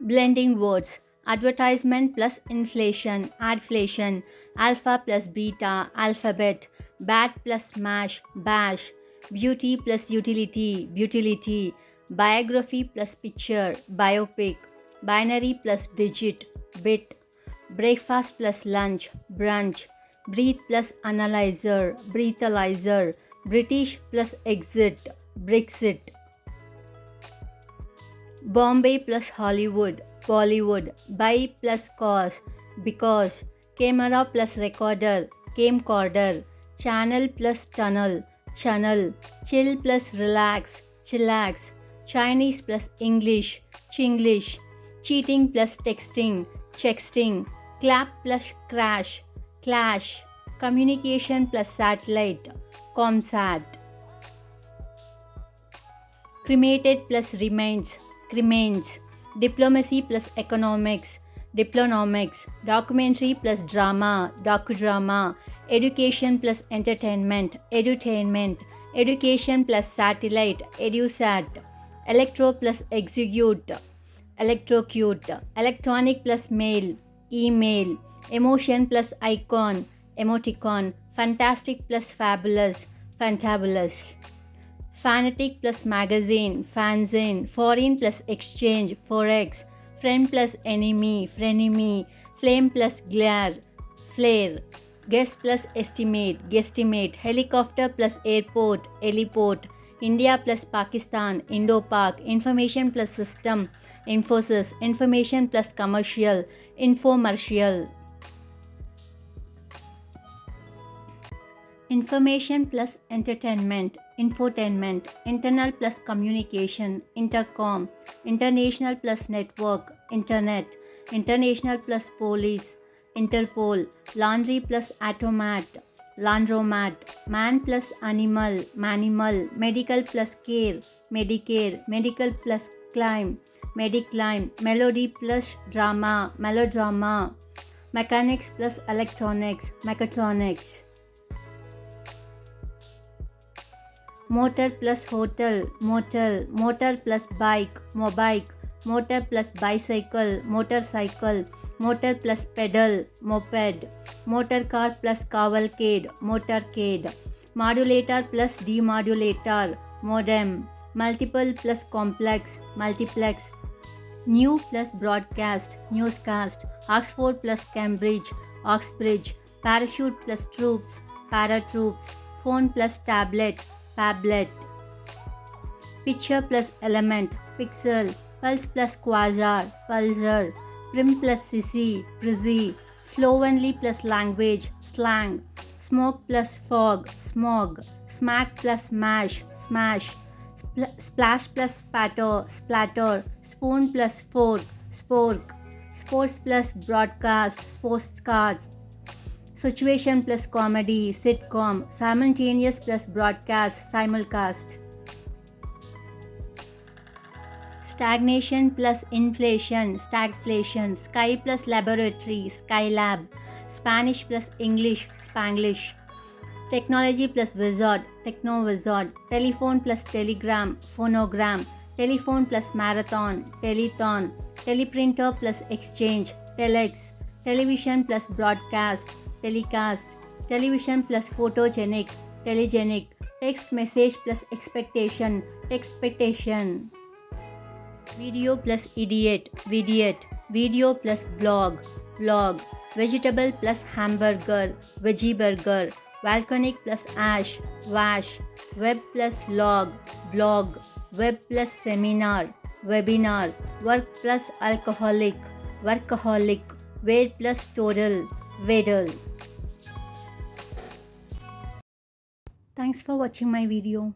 Blending words. Advertisement plus inflation, adflation. Alpha plus beta, alphabet. Bat plus mash, bash. Beauty plus utility, beautility. Biography plus picture, biopic. Binary plus digit, bit. Breakfast plus lunch, brunch. Breathe plus analyzer, breathalyzer. British plus exit, Brexit. Bombay plus Hollywood, Bollywood. Buy plus cause, because. Camera plus recorder, Camcorder. Channel plus tunnel, Chunnel. Chill plus relax, Chillax. Chinese plus English, Chinglish. Cheating plus texting, Chexting. Clap plus crash, clash. Communication plus satellite, Comsat. Cremated plus remains, Cremains. Diplomacy plus economics, Diplonomics. Documentary plus drama, Docudrama. Education plus entertainment, Edutainment. Education plus satellite, Edusat. Electro plus execute, Electrocute. Electronic plus mail, email. Emotion plus icon, emoticon. Fantastic plus fabulous, fantabulous. Fanatic plus magazine, fanzine. Foreign plus exchange, forex. Friend plus enemy, frenemy. Flame plus glare, flare. Guess plus estimate, guesstimate. Helicopter plus airport, heliport. India plus Pakistan, Indo-Pak. Information plus system, Infosys. Information plus commercial, infomercial. Information plus entertainment, infotainment. Internal plus communication, intercom. International plus network, internet. International plus police, Interpol. Laundry plus automat, laundromat. Man plus animal, manimal. Medical plus care, medicare. Medical plus climb, mediclimb. Melody plus drama, melodrama. Mechanics plus electronics, mechatronics. Motor plus hotel, motel. Motor plus bike, mobike. Motor plus bicycle, motorcycle. Motor plus pedal, moped. Motor car plus cavalcade, motorcade. Modulator plus demodulator, modem. Multiple plus complex, multiplex. New plus broadcast, newscast. Oxford plus Cambridge, Oxbridge. Parachute plus troops, paratroops. Phone plus tablet, phablet. Picture plus element, pixel. Pulse plus quasar, pulsar. Prim plus sissy, prizzy. Slovenly plus language, slang. Smoke plus fog, smog. Smack plus mash, smash. Splash plus spatter, splatter. Spoon plus fork, spork. Sports plus broadcast, sportscast. Situation plus comedy, sitcom. Simultaneous plus broadcast, simulcast. Stagnation plus inflation, stagflation. Sky plus laboratory, skylab. Spanish plus English, Spanglish. Technology plus wizard, techno-wizard. Telephone plus telegram, phonogram. Telephone plus marathon, telethon. Teleprinter plus exchange, telex. Television plus broadcast, telecast. Television plus photogenic, telegenic. Text message plus expectation, textpectation. Video plus idiot, vidiot. Video plus blog, blog. Vegetable plus hamburger, veggie burger. Volcanic plus ash, wash. Web plus log, blog. Web plus seminar, webinar. Work plus alcoholic, workaholic. Wade plus total, Wedel. Thanks for watching my video.